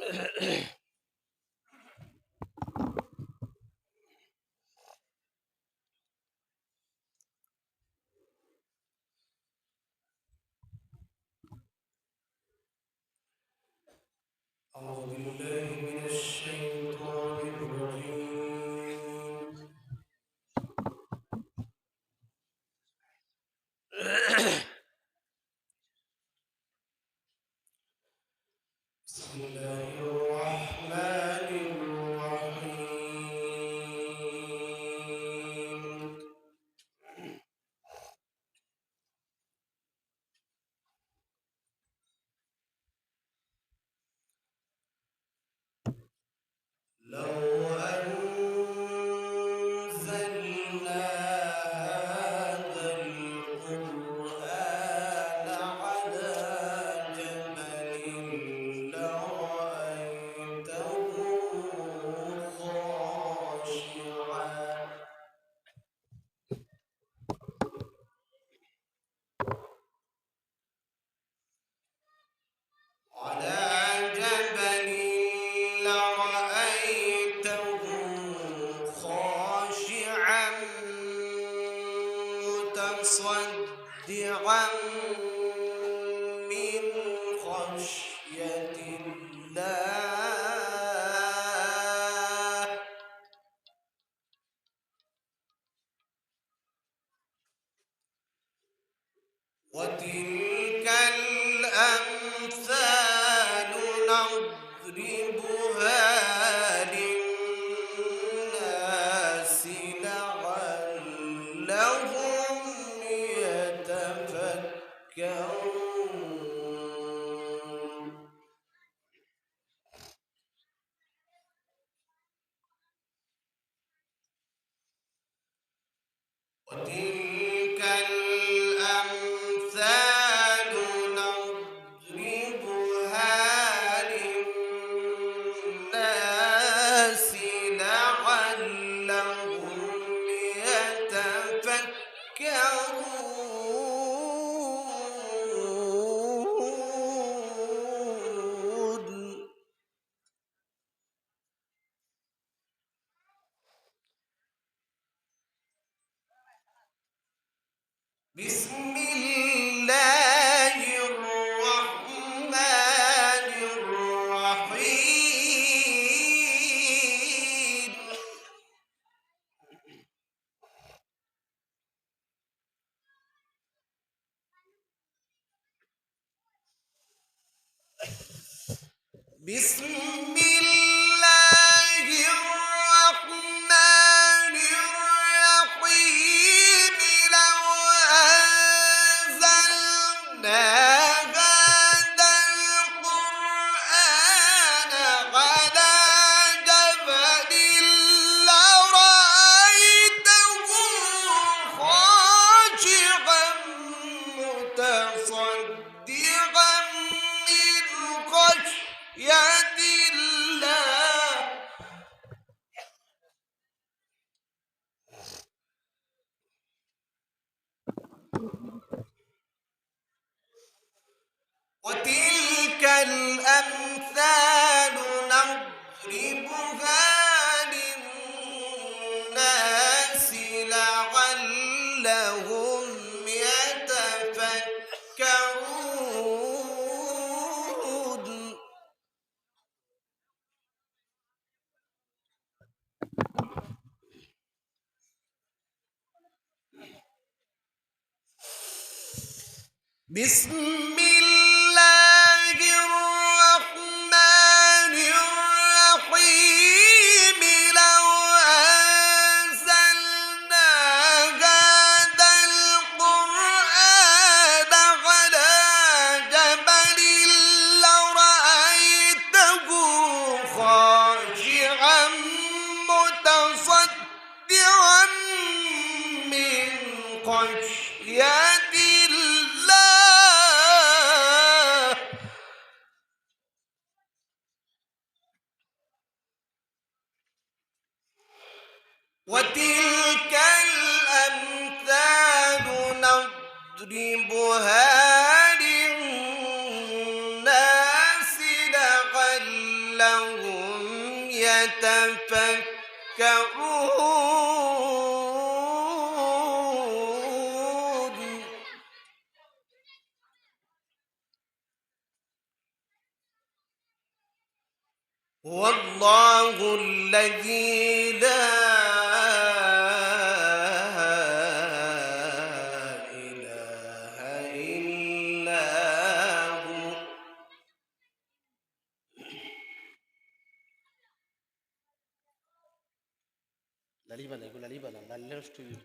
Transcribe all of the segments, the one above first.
أعوذ بالله من الشيطان الرجيم. بسم الله الرحمن الرحيم. لو أنزلنا هذا القرآن على جبل لرأيته خاشعا متصدعا من خشية الله. وتلك الأمثال نضربها للناس لعلهم يتفكرون. وتلك الأمثال نضربها للناس لعلهم يتفكرون. بسم الله الرحمن الرحيم. بسم الله الرحمن الرحيم. لو أنزلنا هذا القرآن على جبل لرأيته خاشعا متصدعا من خشية الله. وتلك الأمثال نضربها للناس لعلهم يتفكرون. بسم الله الرحمن الرحيم. لو أنزلنا هذا القرآن على جبل لرأيته خاشعا متصدعا من خشية الله. وتلك الأمثال نضربها للناس لعلهم لعلهم يتفكرون والله الذي لا إله إلا هو Lalibana يقول lalibana lalش تيجي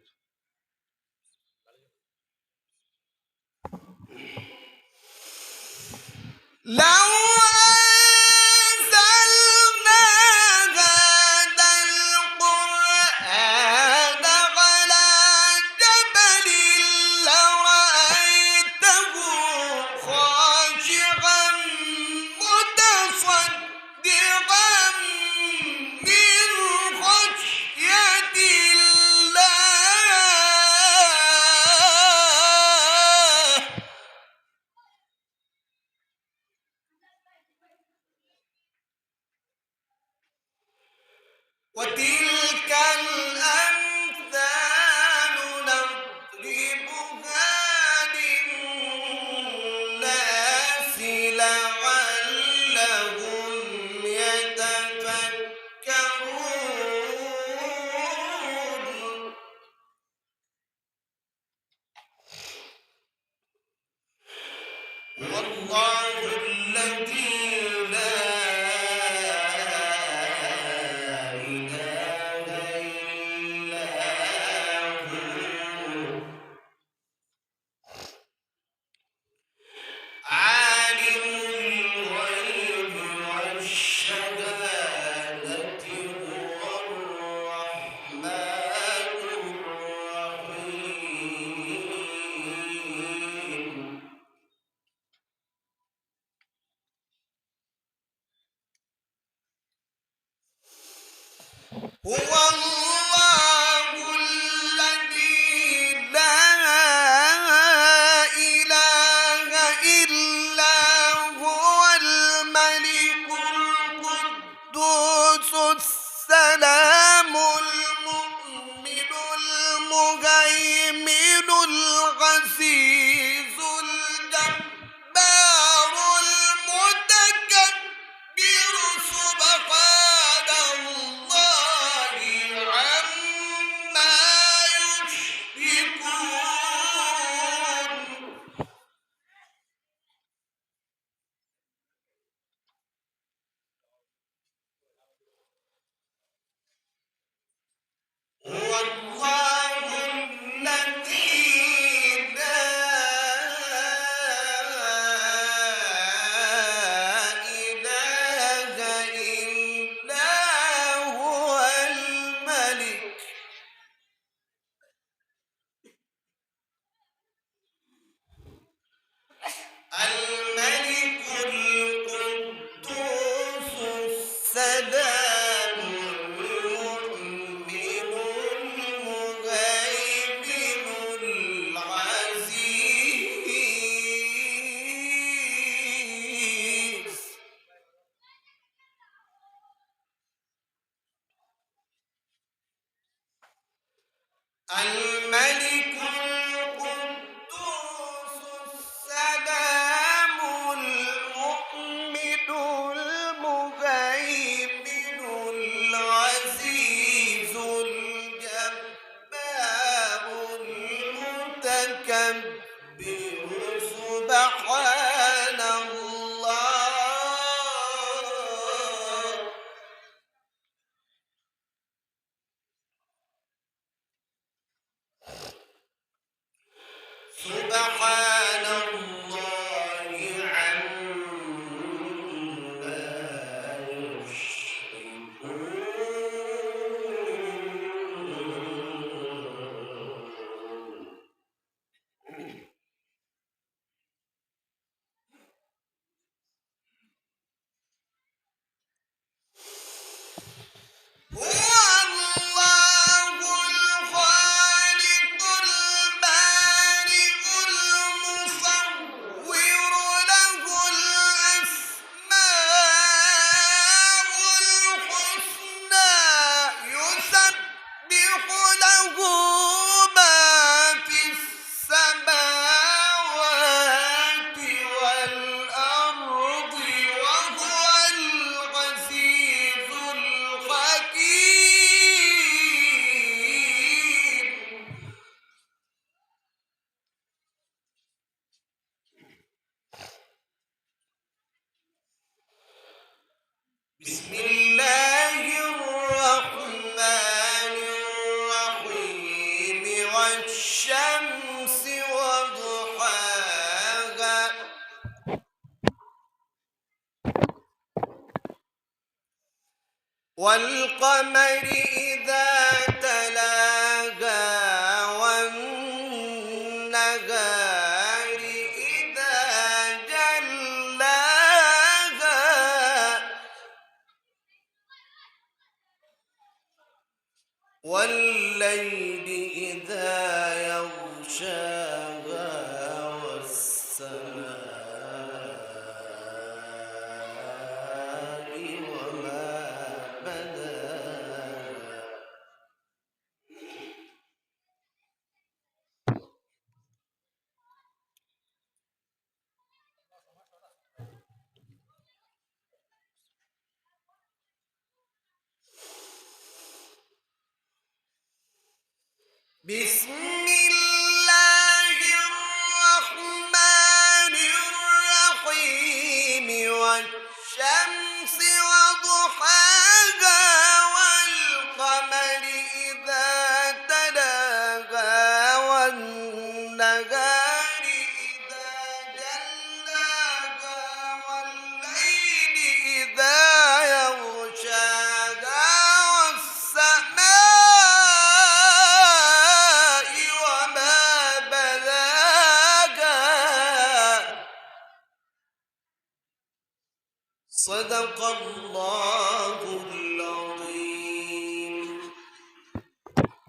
لو أنزلنا هذا القرآن على جبل لرأيته خاشعا متصدعا من خشية الله وتلك الأمثال نضربها للناس لعلهم يتفكرون والله الذي لا إله إلا هو عالم الغيب والشهادة هو الرحمن الرحيم هو الله الذي لا إله إلا هو الملك القدوس السلام المؤمن المهيمن العزيز الجبار المتكبر سبحان الله عما يشركون هو الله الذي لا إله إلا هو الملك القدوس السلام المؤمن المهيمن العزيز الملك القدوس السلام المؤمن المهيمن العزيز الجبار المتكبر سبحان الله بسم الله الرحمن الرحيم والشمس وضحاها والقمر إذا تلاها والنهار إذا جلاها والليل إذا يغشاها والسماء وما بناها بسم الله الرحمن الرحيم والشمس وضحاها والقمر إذا تلاها والنهار إذا جلاها والليل إذا يغشاها والسماء وما بناها صدق الله